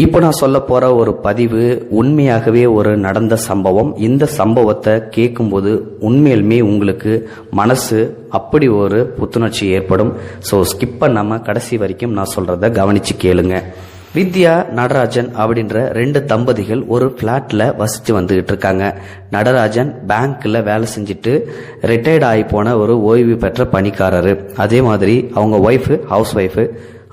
இப்போ நான் சொல்ல போற ஒரு பதிவு உண்மையாகவே ஒரு நடந்த சம்பவம். இந்த சம்பவத்தை கேட்கும்போது உண்மையிலுமே உங்களுக்கு மனசு அப்படி ஒரு புத்துணர்ச்சி ஏற்படும். ஸோ ஸ்கிப் பண்ணாம கடைசி வரைக்கும் நான் சொல்றத கவனிச்சு கேளுங்க. வித்யா நடராஜன் அப்படின்ற 2 தம்பதிகள் ஒரு பிளாட்ல வசிச்சு வந்துகிட்டு இருக்காங்க. நடராஜன் பேங்க்ல வேலை செஞ்சுட்டு ரிட்டையர்ட் ஆகி போன ஒரு ஓய்வு பெற்ற பணிக்காரரு. அதே மாதிரி அவங்க ஹவுஸ் ஒய்ஃபு.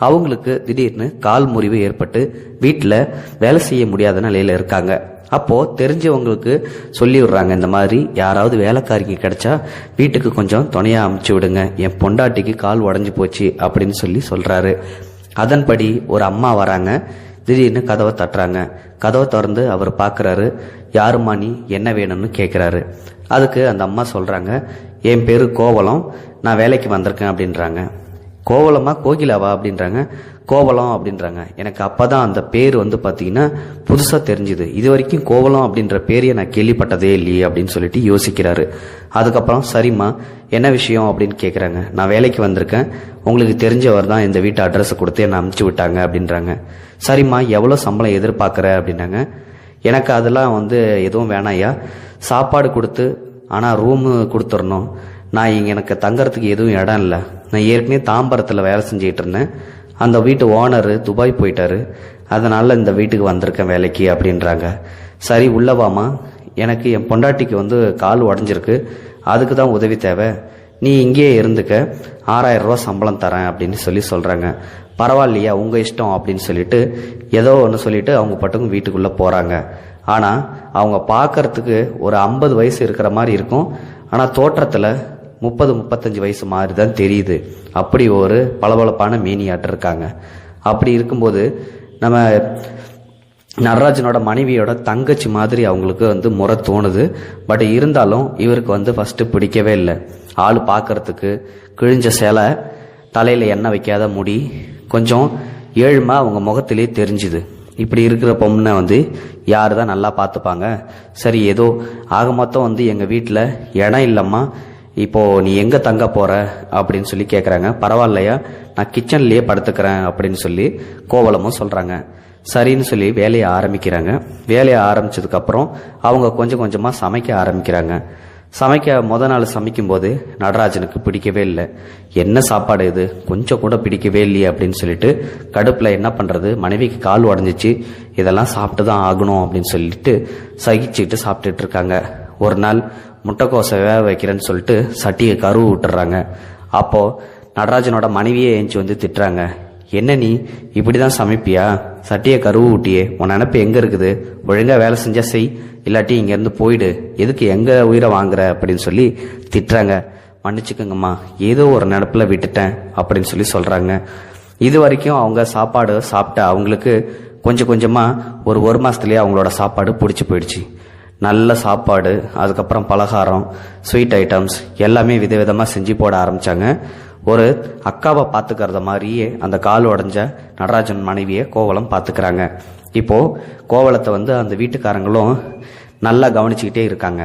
அவங்களுக்கு திடீர்னு கால் முறிவு ஏற்பட்டு வீட்டில் வேலை செய்ய முடியாத நிலையில இருக்காங்க. அப்போ தெரிஞ்சவங்களுக்கு சொல்லி விடுறாங்க, இந்த மாதிரி யாராவது வேலைக்காரிக்கு கிடைச்சா வீட்டுக்கு கொஞ்சம் துணையா அமுச்சு விடுங்க, என் பொண்டாட்டிக்கு கால் உடஞ்சி போச்சு அப்படின்னு சொல்றாரு. அதன்படி ஒரு அம்மா வராங்க. திடீர்னு கதவை தட்டுறாங்க. கதவை திறந்து அவர் பார்க்குறாரு. யாருமா நீ, என்ன வேணும்னு கேட்குறாரு. அதுக்கு அந்த அம்மா சொல்கிறாங்க, என் பேரு கோவலம், நான் வேலைக்கு வந்திருக்கேன் அப்படின்றாங்க. கோவலமா கோகிலாவா அப்படின்றாங்க. கோவலம் அப்படின்றாங்க. எனக்கு அப்பதான் அந்த பேர் பார்த்தீங்கன்னா புதுசா தெரிஞ்சுது. இது வரைக்கும் கோவலம் அப்படின்ற பேரையே நான் கேள்விப்பட்டதே இல்லையே அப்படின்னு சொல்லிட்டு யோசிக்கிறாரு. அதுக்கப்புறம் சரிம்மா என்ன விஷயம் அப்படின்னு கேட்குறாங்க. நான் வேலைக்கு வந்திருக்கேன், உங்களுக்கு தெரிஞ்சவர் தான் இந்த வீட்டு அட்ரஸ் கொடுத்து என்னை அனுப்பிச்சு விட்டாங்க அப்படின்றாங்க. சரிம்மா எவ்வளோ சம்பளம் எதிர்பார்க்குற அப்படின்னாங்க. எனக்கு அதெல்லாம் எதுவும் வேணாயா, சாப்பாடு கொடுத்து ஆனால் ரூமு கொடுத்துடணும். நான் இங்கே எனக்கு தங்கறதுக்கு எதுவும் இடம் இல்லை. நான் ஏற்கனவே தாம்பரத்தில் வேலை செஞ்சுக்கிட்டு இருந்தேன். அந்த வீட்டு ஓனரு துபாய் போயிட்டாரு, அதனால இந்த வீட்டுக்கு வந்திருக்கேன் வேலைக்கு அப்படின்றாங்க. சரி உள்ளவாமா, எனக்கு என் பொண்டாட்டிக்கு கால் உடஞ்சிருக்கு, அதுக்கு தான் உதவி தேவை, நீ இங்கேயே இருந்துக்க, 6000 ரூபா சம்பளம் தரேன் அப்படின்னு சொல்கிறாங்க. பரவாயில்லையா, உங்கள் இஷ்டம் அப்படின்னு சொல்லிட்டு ஏதோ ஒன்று சொல்லிட்டு அவங்க பட்டுக்கும் வீட்டுக்குள்ளே போகிறாங்க. ஆனால் அவங்க பார்க்கறதுக்கு ஒரு 50 வயசு இருக்கிற மாதிரி இருக்கும். ஆனால் தோற்றத்தில் 30-35 வயசு மாதிரி தான் தெரியுது. அப்படி ஒரு பளபளப்பான மேனியாட்டு இருக்காங்க. அப்படி இருக்கும்போது நம்ம நடராஜனோட மனைவியோட தங்கச்சி மாதிரி அவங்களுக்கு முறை தோணுது. பட் இருந்தாலும் இவருக்கு ஃபர்ஸ்ட் பிடிக்கவே இல்லை. ஆள் பார்க்கறதுக்கு கிழிஞ்ச சேலை, தலையில எண்ணெய் வைக்காத முடி, கொஞ்சம் ஏழுமா அவங்க முகத்திலே தெரிஞ்சுது. இப்படி இருக்கிற பொண்ணை யாரு தான் நல்லா பார்த்துப்பாங்க. சரி ஏதோ ஆக மொத்தம் எங்கள் வீட்டில் இடம் இல்லைம்மா, இப்போ நீ எங்கே தங்க போற அப்படின்னு கேட்குறாங்க. பரவாயில்லையா, நான் கிச்சன்லேயே படுத்துக்கிறேன் அப்படின்னு கோவலமும் சொல்கிறாங்க. சரின்னு வேலையை ஆரம்பிக்கிறாங்க. வேலையை ஆரம்பிச்சதுக்கப்புறம் அவங்க கொஞ்சம் கொஞ்சமாக சமைக்க ஆரம்பிக்கிறாங்க. முத நாள் சமைக்கும்போது நடராஜனுக்கு பிடிக்கவே இல்லை. என்ன சாப்பாடு இது, கொஞ்சம் கூட பிடிக்கவே இல்லையே அப்படின்னு கடுப்பில் என்ன பண்ணுறது, மனைவிக்கு கால் உடஞ்சிச்சு, இதெல்லாம் சாப்பிட்டு தான் ஆகணும் அப்படின்னு சகிச்சுக்கிட்டு சாப்பிட்டுட்டு இருக்காங்க. ஒரு நாள் முட்டைக்கோசை வேக வைக்கிறேன்னு சட்டியை கருவு விட்டுறாங்க. அப்போது நடராஜனோட மனைவியே ஏஞ்சி திட்டுறாங்க. என்ன நீ இப்படி தான் சமைப்பியா, சட்டியை கருவு விட்டியே, உன் நினப்பு எங்கே இருக்குது, ஒழுங்காக வேலை செஞ்சா செய், இல்லாட்டி இங்கேருந்து போயிடு, எதுக்கு எங்கள் உயிரை வாங்குற அப்படின்னு திட்டுறாங்க. மன்னிச்சுக்கோங்கம்மா, ஏதோ ஒரு நினப்பில் விட்டுட்டேன் அப்படின்னு சொல்கிறாங்க. இது வரைக்கும் அவங்க சாப்பாடு சாப்பிட்ட அவங்களுக்கு கொஞ்சம் கொஞ்சமாக ஒரு மாதத்துலேயே அவங்களோட சாப்பாடு பிடிச்சி போயிடுச்சு. நல்ல சாப்பாடு, அதுக்கப்புறம் பலகாரம், ஸ்வீட் ஐட்டம்ஸ் எல்லாமே விதவிதமாக செஞ்சு போட ஆரம்பித்தாங்க. ஒரு அக்காவை பார்த்துக்கிறத மாதிரியே அந்த கால் உடஞ்ச நடராஜன் மனைவியை கோவலம் பார்த்துக்கிறாங்க. இப்போது கோவலத்தை அந்த வீட்டுக்காரங்களும் நல்லா கவனிச்சுக்கிட்டே இருக்காங்க.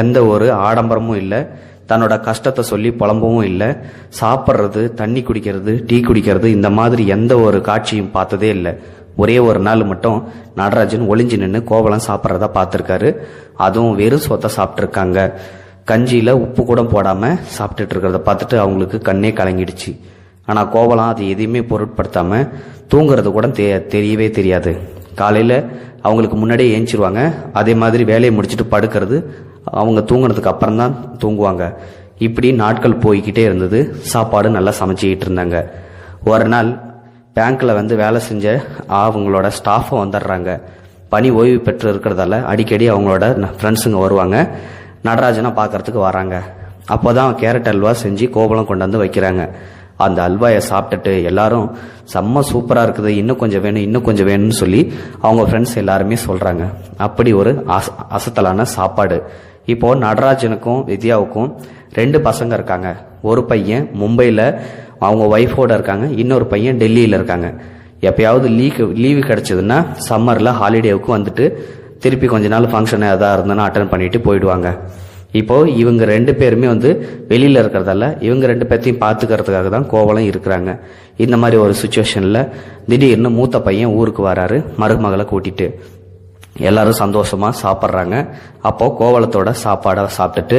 எந்த ஒரு ஆடம்பரமும் இல்லை, தன்னோட கஷ்டத்தை சொல்லி புலம்பவும் இல்லை, சாப்பிட்றது, தண்ணி குடிக்கிறது, டீ குடிக்கிறது, இந்த மாதிரி எந்த ஒரு காட்சியும் பார்த்ததே இல்லை. ஒரே ஒரு நாள் மட்டும் நடராஜன் ஒளிஞ்சு நின்று கோவலம் சாப்பிட்றத பார்த்துருக்காரு. அதுவும் வெறும் சொத்தை சாப்பிட்ருக்காங்க. கஞ்சியில் உப்பு கூட போடாமல் சாப்பிட்டுட்டு இருக்கிறத பார்த்துட்டு அவங்களுக்கு கண்ணே கலங்கிடுச்சு. ஆனால் கோவலம் அது எதையுமே பொருட்படுத்தாமல் தூங்குறது கூட தெரியவே தெரியாது. காலையில் அவங்களுக்கு முன்னாடியே ஏஞ்சிருவாங்க. அதே மாதிரி வேலையை முடிச்சுட்டு படுக்கிறது, அவங்க தூங்குனதுக்கு அப்புறம் தான் தூங்குவாங்க. இப்படி நாட்கள் போய்கிட்டே இருந்தது. சாப்பாடு நல்லா சமைச்சிக்கிட்டு இருந்தாங்க. ஒரு நாள் பேங்க்கில் வேலை செஞ்ச அவங்களோட ஸ்டாஃபும் வந்துடுறாங்க. பணி ஓய்வு பெற்று இருக்கிறதால அடிக்கடி அவங்களோட ஃப்ரெண்ட்ஸுங்க வருவாங்க, நடராஜனை பார்க்கறதுக்கு வராங்க. அப்போ தான் கேரட் அல்வா செஞ்சு கோவலம் கொண்டாந்து வைக்கிறாங்க. அந்த அல்வாயை சாப்பிட்டுட்டு எல்லாரும் செம்ம சூப்பராக இருக்குது, இன்னும் கொஞ்சம் வேணும், இன்னும் கொஞ்சம் வேணும்னு அவங்க ஃப்ரெண்ட்ஸ் எல்லாருமே சொல்கிறாங்க. அப்படி ஒரு அசத்தலான சாப்பாடு. இப்போது நடராஜனுக்கும் வித்யாவுக்கும் 2 பசங்க இருக்காங்க. ஒரு பையன் மும்பையில் அவங்க ஒய்ஃபோட இருக்காங்க, இன்னொரு பையன் டெல்லியில் இருக்காங்க. எப்பயாவது லீவு கிடைச்சதுன்னா சம்மரில் ஹாலிடேவுக்கு திருப்பி கொஞ்ச நாள் ஃபங்க்ஷன் எதாவது இருந்ததுன்னா அட்டன் பண்ணிட்டு போயிடுவாங்க. இப்போது இவங்க 2 பேருமே வந்து வெளியில் இருக்கிறதால இவங்க 2 பேர்த்தையும் பார்த்துக்கிறதுக்காக தான் கோவலம் இருக்கிறாங்க. இந்த மாதிரி ஒரு சுச்சுவேஷனில் திடீர்னு மூத்த பையன் ஊருக்கு வராரு மருமகளை கூட்டிட்டு. எல்லாரும் சந்தோஷமாக சாப்பிட்றாங்க. அப்போது கோவலத்தோட சாப்பாடை சாப்பிட்டுட்டு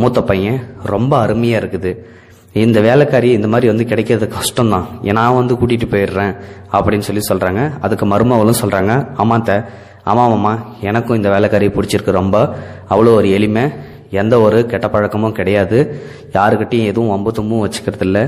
மூத்த பையன் ரொம்ப அருமையாக இருக்குது, இந்த வேலைக்காரி இந்த மாதிரி வந்து கிடைக்கிறது கஷ்டம்தான், நான் வந்து கூட்டிகிட்டு போயிடுறேன் அப்படின்னு சொல்கிறாங்க. அதுக்கு மருமகளும் சொல்கிறாங்க, ஆமாம்மா எனக்கும் இந்த வேலைக்காரியை பிடிச்சிருக்கு ரொம்ப, அவ்வளோ ஒரு எளிமை, எந்த ஒரு கெட்ட பழக்கமும் கிடையாது, யாருக்கிட்டையும் எதுவும் வம்பு தும்பும் வச்சுக்கிறது இல்லை,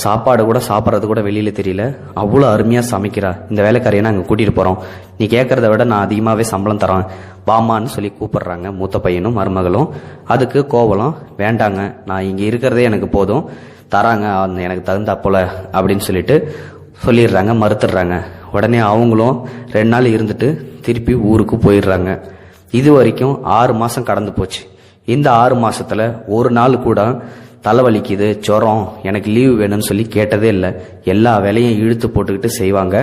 சாப்பாடு கூட சாப்பிட்றது கூட வெளியில் தெரியல, அவ்வளோ அருமையாக சமைக்கிறா, இந்த வேலைக்காரியை நாங்கள் கூட்டிகிட்டு போகிறோம், நீ கேட்குறத விட நான் அதிகமாகவே சம்பளம் தரேன் வாமான்னு சொல்லி கூப்பிடுறாங்க மூத்த பையனும் மருமகளும். அதுக்கு கோவலம், வேண்டாங்க நான் இங்கே இருக்கிறதே எனக்கு போதும், தராங்க எனக்கு தகுந்தா போல அப்படின்னு சொல்லிடுறாங்க, மறுத்துடுறாங்க. உடனே அவங்களும் 2 நாள் இருந்துட்டு திருப்பி ஊருக்கு போயிடுறாங்க. இது வரைக்கும் 6 மாதம் கடந்து போச்சு. இந்த 6 மாசத்துல ஒரு நாள் கூட தலைவலிக்குது, ஜுரம், எனக்கு லீவு வேணும்னு சொல்லி கேட்டதே இல்லை. எல்லா வேலையும் இழுத்து போட்டுக்கிட்டு செய்வாங்க.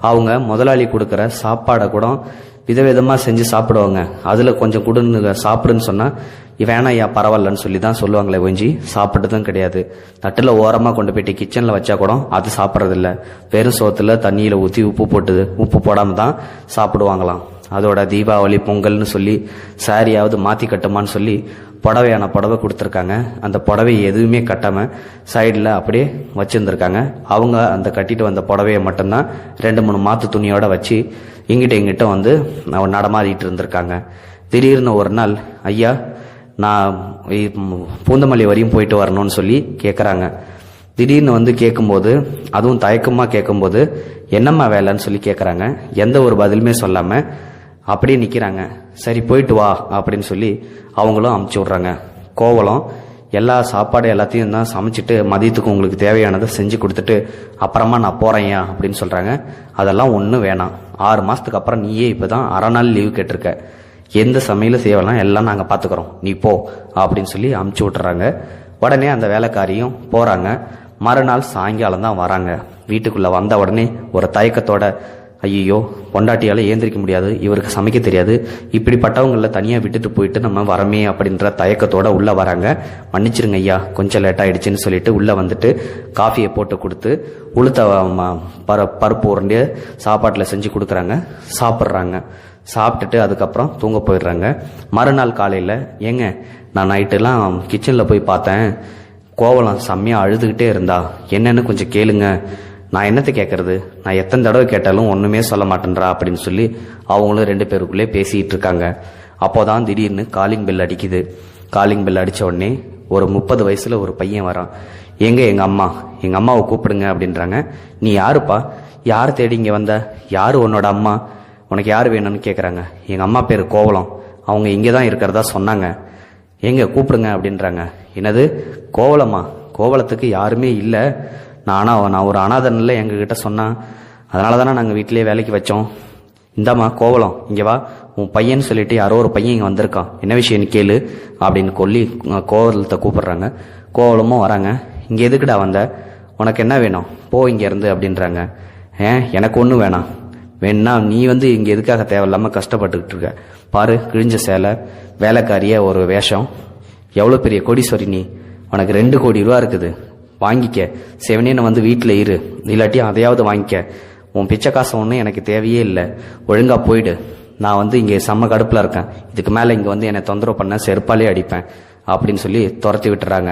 அவங்க முதலாளி கொடுக்குற சாப்பாடை கூட விதவிதமாக செஞ்சு சாப்பிடுவாங்க. அதில் கொஞ்சம் கொடுன்னு சாப்பிடுன்னு சொன்னால் வேணாம் பரவாயில்லன்னு சொல்லி தான் சொல்லுவாங்களே ஒஞ்சி சாப்பிட்டதும் கிடையாது. தட்டில் ஓரமாக கொண்டு போயிட்டு கிச்சனில் வச்சா கூட அது சாப்பிட்றதில்ல. வெறும் சோத்துல தண்ணியில் ஊற்றி உப்பு போடாமல் தான் சாப்பிடுவாங்களாம். அதோட தீபாவளி பொங்கல்னு சொல்லி சாரியாவது மாற்றி கட்டுமான்னு சொல்லி புடவை கொடுத்துருக்காங்க. அந்த புடவை எதுவுமே கட்டாமல் சைடில் அப்படியே வச்சுருந்துருக்காங்க. அவங்க அந்த கட்டிட்டு வந்த புடவையை மட்டும்தான் 2-3 மாற்று துணியோட வச்சு இங்கிட்ட வந்து நடமாடிட்டு இருந்திருக்காங்க. திடீர்னு ஒரு நாள், ஐயா நான் பூந்தமல்லி வரையும் போயிட்டு வரணும்னு சொல்லி கேட்குறாங்க. திடீர்னு வந்து கேட்கும்போது, அதுவும் தயக்கமாக கேட்கும்போது, என்னம்மா வேலைன்னு சொல்லி கேட்குறாங்க. எந்த ஒரு பதிலுமே சொல்லாமல் அப்படியே நிற்கிறாங்க. சரி போயிட்டு வா அப்படின்னு சொல்லி அவங்களும் அமுச்சு விட்றாங்க. கோவலம் எல்லா சாப்பாடு எல்லாத்தையும் தான் சமைச்சிட்டு மதியத்துக்கு உங்களுக்கு தேவையானதை செஞ்சு கொடுத்துட்டு அப்புறமா நான் போகிறேன்யா அப்படின்னு சொல்கிறாங்க. அதெல்லாம் ஒன்றும் வேணாம், 6 மாதத்துக்கு அப்புறம் நீயே இப்போ தான் அரை நாள் லீவு கேட்டிருக்க, எந்த சமையலும் செய்யலாம் எல்லாம் நாங்கள் பார்த்துக்குறோம், நீ போ அப்படின்னு சொல்லி அமுச்சு விட்டுறாங்க. உடனே அந்த வேலைக்காரியும் போகிறாங்க. மறுநாள் சாயங்காலம் தான் வராங்க. வீட்டுக்குள்ளே வந்த உடனே ஒரு தயக்கத்தோட, ஐயோ பொண்டாட்டியால் ஏந்திரிக்க முடியாது, இவருக்கு சமைக்க தெரியாது, இப்படிப்பட்டவங்களில் தனியாக விட்டுட்டு போயிட்டு நம்ம வரமே அப்படின்ற தயக்கத்தோட உள்ளே வராங்க. மன்னிச்சிருங்க ஐயா கொஞ்சம் லேட் ஆகிடுச்சின்னு சொல்லிட்டு உள்ளே வந்துட்டு காஃபியை போட்டு கொடுத்து உளுத்த பருப்பு உருண்டிய சாப்பாட்டில் செஞ்சு கொடுக்குறாங்க. சாப்பிட்றாங்க. சாப்பிட்டுட்டு அதுக்கப்புறம் தூங்க போயிடுறாங்க. மறுநாள் காலையில், ஏங்க நான் நைட்டெல்லாம் கிச்சனில் போய் பார்த்தேன், கோவலம் செம்மையாக அழுதுகிட்டே இருந்தா, என்னன்னு கொஞ்சம் கேளுங்க. நான் என்னத்தை கேட்கறது, நான் எத்தனை தடவை கேட்டாலும் ஒன்றுமே சொல்ல மாட்டேன்றா அப்படின்னு சொல்லி அவங்களும் 2 பேருக்குள்ளே பேசிகிட்டு இருக்காங்க. அப்போதான் திடீர்னு காலிங் பெல் அடிக்குது. காலிங் பெல் அடித்த உடனே ஒரு 30 வயசில் ஒரு பையன் வரான். எங்கள் அம்மாவை கூப்பிடுங்க அப்படின்றாங்க. நீ யாருப்பா, யார் தேடி இங்கே வந்த, யார் உன்னோட அம்மா, உனக்கு யார் வேணும்னு கேட்குறாங்க. எங்கள் அம்மா பேர் கோவலம், அவங்க இங்கே தான் இருக்கிறதா சொன்னாங்க, எங்க கூப்பிடுங்க அப்படின்றாங்க. என்னது கோவலம்மா, கோவலத்துக்கு யாருமே இல்லை, நான் ஒரு அனாதனில் எங்ககிட்ட சொன்னான், அதனால தானே நாங்கள் வீட்டிலேயே வேலைக்கு வச்சோம். இந்தாம்மா கோவலம் இங்கே வா, உன் பையன்னு சொல்லிட்டு யாரோ ஒரு பையன் இங்கே வந்திருக்கான், என்ன விஷயம்னு கேளு அப்படின்னு சொல்லி கோவலத்தை கூப்பிடுறாங்க. கோவலமும் வராங்க. இங்கே எதுக்குடா வந்த, உனக்கு என்ன வேணும், போ இங்கேருந்து அப்படின்றாங்க. எனக்கு ஒன்றும் வேணாம், வேணா நீ வந்து இங்கே எதுக்காக தேவையில்லாமல் கஷ்டப்பட்டுக்கிட்டு இருக்க, பாரு கிழிஞ்ச சேலை, வேலைக்காரிய ஒரு வேஷம், எவ்வளோ பெரிய கோடீஸ்வரி நீ, உனக்கு 2 கோடி ரூபா இருக்குது, வாங்கிக்க, செவனேன்னு வந்து வீட்டில் இரு, இல்லாட்டி அதையாவது வாங்கிக்க, உன் பிச்சை காசு ஒன்றும் எனக்கு தேவையே இல்லை, ஒழுங்கா போயிடு, நான் வந்து இங்கே செம்ம கடுப்பில் இருக்கேன், இதுக்கு மேலே இங்கே வந்து என்னை தொந்தரவு பண்ண செருப்பாலே அடிப்பேன் அப்படின்னு சொல்லி துரத்தி விட்டுறாங்க.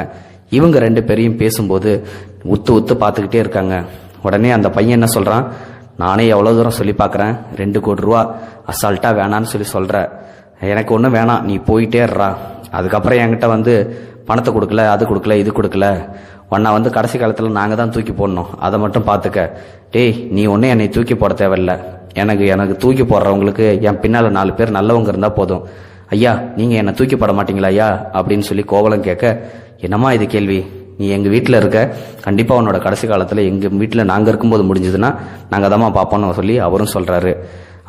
இவங்க 2 பேரையும் பேசும்போது உத்து பார்த்துக்கிட்டே இருக்காங்க. உடனே அந்த பையன் என்ன சொல்கிறான், நானே எவ்வளோ தூரம் சொல்லி பார்க்குறேன், 2 கோடி ரூபா அசால்ட்டாக வேணான்னு சொல்கிற, எனக்கு ஒன்றும் வேணாம், நீ போயிட்டே இருறா, அதுக்கப்புறம் என்கிட்ட வந்து பணத்தை கொடுக்கல, அது கொடுக்கல, இது கொடுக்கல, உன்னை வந்து கடைசி காலத்தில் நாங்கள் தான் தூக்கி போடணும், அதை மட்டும் பார்த்துக்க, டேய் நீ ஒன்றும் என்னை தூக்கி போட தேவையில்லை, எனக்கு தூக்கி போடுறவங்களுக்கு என் பின்னால் 4 பேர் நல்லவங்க இருந்தால் போதும், ஐயா நீங்கள் என்னை தூக்கி போட மாட்டீங்களா ஐயா அப்படின்னு சொல்லி கோவலம் கேட்க, என்னம்மா இது கேள்வி, நீ எங்கள் வீட்டில் இருக்க, கண்டிப்பாக உன்னோட கடைசி காலத்தில் எங்கள் வீட்டில் நாங்கள் இருக்கும்போது முடிஞ்சதுன்னா நாங்கள் தாம்மா பார்ப்போன்னு சொல்லி அவரும் சொல்கிறாரு.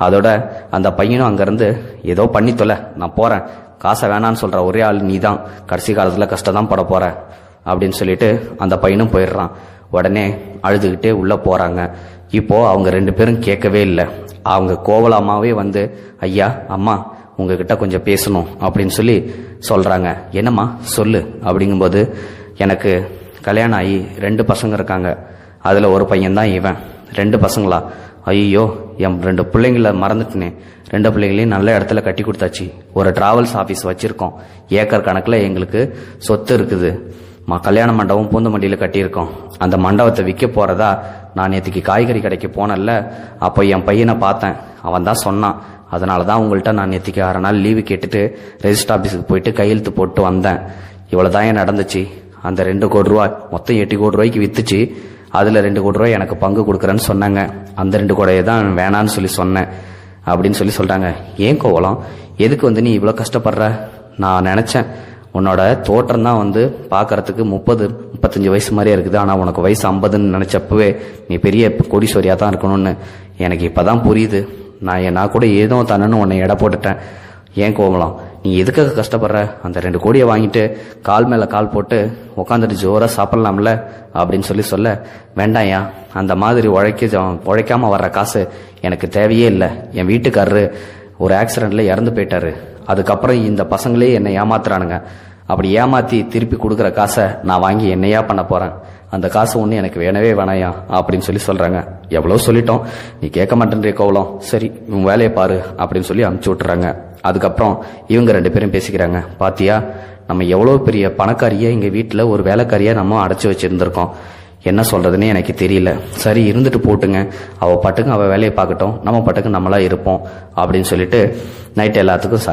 அதோட அந்த பையனும் அங்கேருந்து ஏதோ பண்ணி தொலை, நான் போகிறேன், காசை வேணான்னு சொல்கிற ஒரே ஆள் நீ தான், கடைசி காலத்தில் கஷ்டம் தான் பட போகிற அப்படின்னு சொல்லிட்டு அந்த பையனும் போயிடுறான். உடனே அழுதுகிட்டே உள்ளே போகிறாங்க. இப்போது அவங்க 2 பேரும் கேட்கவே இல்லை. அவங்க கோவலம்மாவே வந்து, ஐயா அம்மா உங்ககிட்ட கொஞ்சம் பேசணும் அப்படின்னு சொல்லி சொல்கிறாங்க. என்னம்மா சொல்லு அப்படிங்கும்போது, எனக்கு கல்யாணம் ஆகி 2 பசங்க இருக்காங்க, அதில் ஒரு பையன்தான் இவன். 2 பசங்களா? ஐயோ, என் 2 பிள்ளைங்கள மறந்துட்டுனே. 2 பிள்ளைங்களையும் நல்ல இடத்துல கட்டி கொடுத்தாச்சு. ஒரு டிராவல்ஸ் ஆஃபீஸ் வச்சுருக்கோம். ஏக்கர் கணக்கில் எங்களுக்கு சொத்து இருக்குது. கல்யாண மண்டபம் பூந்தமல்லியில் கட்டியிருக்கோம். அந்த மண்டபத்தை விற்க போகிறதா நான் நேற்றுக்கு காய்கறி கடைக்கு போனேன்ல, அப்போ என் பையனை பார்த்தேன். அவன் தான் சொன்னான். அதனால தான் உங்கள்கிட்ட நான் நேற்றுக்கு 6 நாள் லீவு கேட்டுட்டு ரெஜிஸ்டர் ஆஃபீஸுக்கு போயிட்டு கையெழுத்து போட்டு வந்தேன். இவ்வளோ தான் ஏன் நடந்துச்சு. அந்த 2 கோடி ரூபா மொத்தம் 8 கோடி ரூபாய்க்கு விற்றுச்சு. அதில் 2 கோடி ரூபாய் எனக்கு பங்கு கொடுக்குறேன்னு சொன்னாங்க. அந்த 2 கோடியை தான் வேணான்னு சொல்லி சொன்னேன் அப்படின்னு சொல்லி சொல்கிறாங்க. ஏன் கோவலம், எதுக்கு நீ இவ்வளோ கஷ்டப்படுற? நான் நினச்சேன் உன்னோட தோற்றம் தான் பார்க்கறதுக்கு 30-35 வயசு மாதிரியே இருக்குது. ஆனால் உனக்கு வயசு 50ன்னு நினச்சப்பவே நீ பெரிய கோடீஸ்வரியாக தான் இருக்கணும்னு எனக்கு இப்போ தான் புரியுது. நான் கூட ஏதோ தானேன்னு உன்னை எடை போட்டுட்டேன். ஏன் கோவலம், நீ எதுக்காக கஷ்டப்படுற? அந்த 2 கோடியை வாங்கிட்டு கால் மேலே கால் போட்டு உட்காந்துட்டு ஜோராக சாப்பிட்லாம்ல அப்படின்னு சொல்ல, வேண்டாயா, அந்த மாதிரி உழைக்காம வர்ற காசு எனக்கு தேவையே இல்லை. என் வீட்டுக்காரரு ஒரு ஆக்சிடென்ட்ல இறந்து போயிட்டாரு. அதுக்கப்புறம் இந்த பசங்களே என்னை ஏமாத்துறானுங்க. அப்படி ஏமாத்தி திருப்பி கொடுக்குற காசை நான் வாங்கி என்னையா பண்ண போறேன்? அந்த காசு ஒன்று எனக்கு வேணவே வேணாயா அப்படின்னு சொல்றாங்க. எவ்வளோ சொல்லிட்டோம், நீ கேட்க மாட்டேன்றே கோவலம். சரி, உன் வேலையை பாரு அப்படின்னு சொல்லி அனுப்பிச்சு விட்டுறாங்க. அதுக்கப்புறம் இவங்க 2 பேரும் பேசிக்கிறாங்க. பாத்தியா, நம்ம எவ்வளோ பெரிய பணக்காரியை எங்கள் வீட்டில் ஒரு வேலைக்காரியை நம்ம அடைச்சி வச்சிருந்திருக்கோம். என்ன சொல்றதுன்னே எனக்கு தெரியல. சரி, இருந்துட்டு போட்டுங்க, அவள் பாட்டுக்கு அவள் வேலையை பார்க்கட்டும், நம்ம பாட்டுக்கு நம்மளா இருப்போம் அப்படின்னு சொல்லிட்டு நைட்டு எல்லாத்துக்கும்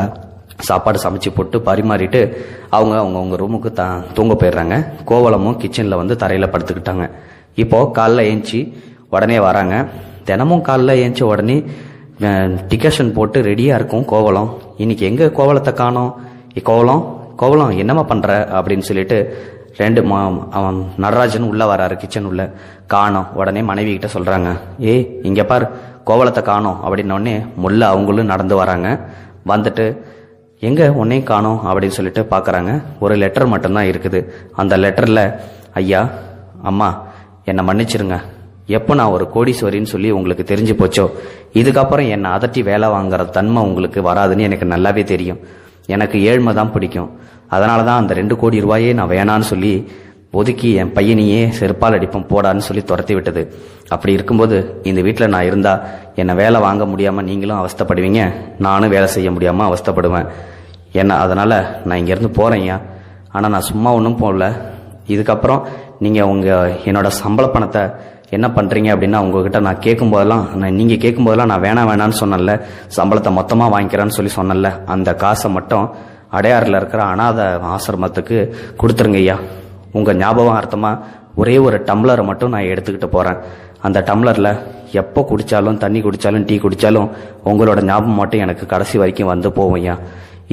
சாப்பாடு சமைச்சு போட்டு பரிமாறிட்டு அவங்க ரூமுக்கு தூங்க போயிடுறாங்க. கோவலமும் கிச்சனில் தரையில் படுத்துக்கிட்டாங்க. இப்போ காலைல ஏஞ்சி உடனே வராங்க. தினமும் காலைல ஏஞ்சி உடனே டிகேஷன் போட்டு ரெடியாக இருக்கும் கோவலம். இன்னைக்கு எங்கே கோவலத்தை காணோம்? கோவலம் என்னம்மா பண்ணுற அப்படின்னு சொல்லிட்டு அவன் நடராஜன் உள்ளே வராரு. கிச்சன் உள்ள காணோம். உடனே மனைவி கிட்ட சொல்கிறாங்க, இங்கே பார், கோவலத்தை காணோம் அப்படின்னோடனே முல்லை அவங்களும் நடந்து வராங்க. வந்துட்டு எங்கே உன்னையும் காணோம் அப்படின்னு சொல்லிட்டு பார்க்குறாங்க. ஒரு லெட்டர் மட்டும்தான் இருக்குது. அந்த லெட்டரில், ஐயா, அம்மா, என்னை மன்னிச்சிருங்க. எப்போ நான் ஒரு கோடீஸ்வரின்னு சொல்லி உங்களுக்கு தெரிஞ்சு போச்சோ, இதுக்கப்புறம் என்னை அதட்டி வேலை வாங்குற தன்மை உங்களுக்கு வராதுன்னு எனக்கு நல்லாவே தெரியும். எனக்கு ஏழ்மை தான் பிடிக்கும். அதனால தான் அந்த 2 கோடி ரூபாயே நான் வேணான்னு சொல்லி ஒதுக்கி என் பையனையே செருப்பால் அடிப்போம் போடான்னு சொல்லி துரத்தி விட்டது. அப்படி இருக்கும்போது இந்த வீட்டில் நான் இருந்தால் என்னை வேலை வாங்க முடியாமல் நீங்களும் அவஸ்தைப்படுவீங்க, நானும் வேலை செய்ய முடியாமல் அவஸ்தைப்படுவேன். அதனால் நான் இங்கேருந்து போகிறேன்யா. ஆனால் நான் சும்மா ஒன்றும் போகல. இதுக்கப்புறம் நீங்கள் என்னோட சம்பள பணத்தை என்ன பண்ணுறீங்க அப்படின்னா உங்ககிட்ட நான் நீங்கள் கேட்கும்போதெல்லாம் நான் வேணான்னு சொன்னல, சம்பளத்தை மொத்தமாக வாங்கிக்கிறேன்னு சொல்லி சொன்னல, அந்த காசை மட்டும் அடையாறில் இருக்கிற அனாதை ஆசிரமத்துக்கு கொடுத்துருங்க ஐயா. உங்கள் ஞாபகார்த்தமாக ஒரே ஒரு டம்ளரை மட்டும் நான் எடுத்துக்கிட்டு போகிறேன். அந்த டம்ளரில் எப்போ குடித்தாலும், தண்ணி குடித்தாலும், டீ குடித்தாலும் உங்களோட ஞாபகம் மட்டும் எனக்கு கடைசி வரைக்கும் போவோம் ஐயா.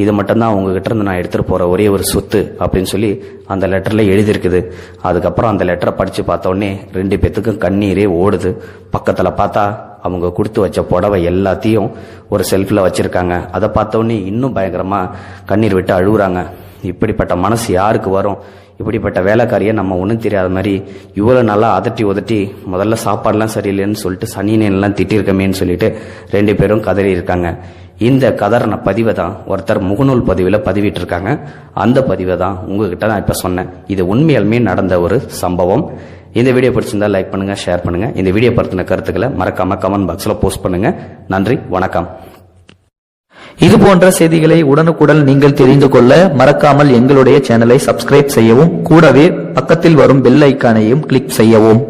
இது மட்டும்தான் உங்ககிட்ட இருந்து நான் எடுத்துகிட்டு போகிற ஒரே ஒரு சொத்து அப்படின்னு சொல்லி அந்த லெட்டரில் எழுதியிருக்குது. அதுக்கப்புறம் அந்த லெட்டரை படித்து பார்த்தோடனே 2 பேத்துக்கும் கண்ணீரே ஓடுது. பக்கத்தில் பார்த்தா அவங்க கொடுத்து வச்ச புடவை எல்லாத்தையும் ஒரு செல்ஃபில் வச்சுருக்காங்க. அதை பார்த்தோன்னே இன்னும் பயங்கரமாக கண்ணீர் விட்டு அழுகுறாங்க. இப்படிப்பட்ட மனசு யாருக்கு வரும்? இப்படிப்பட்ட வேலைக்காரியை நம்ம ஒன்றும் தெரியாத மாதிரி இவ்வளோ நல்லா அதட்டி உதட்டி முதல்ல சாப்பாடுலாம் சரியில்லைன்னு சொல்லிட்டு சனியெல்லாம் திட்டிருக்கமேன்னு சொல்லிட்டு 2 பேரும் கதறி இருக்காங்க. இந்த கதறின பதிவை தான் ஒருத்தர் முகநூல் பதிவில் பதிவிட்டு இருக்காங்க. அந்த பதிவை தான் உங்ககிட்ட நான் இப்போ சொன்னேன். இது உண்மையாலுமே நடந்த ஒரு சம்பவம். இந்த வீடியோ பிடிச்சிருந்தா லைக் பண்ணுங்க, ஷேர் பண்ணுங்க. இந்த வீடியோ பற்றின கருத்துக்களை மறக்காம கமெண்ட் பாக்ஸில் போஸ்ட் பண்ணுங்க. நன்றி, வணக்கம். இது போன்ற செய்திகளை உடனுக்குடன் நீங்கள் தெரிந்து கொள்ள மறக்காமல் எங்களுடைய சேனலை சப்ஸ்கிரைப் செய்யவும், கூடவே பக்கத்தில் வரும் பெல் ஐக்கானையும் கிளிக் செய்யவும்.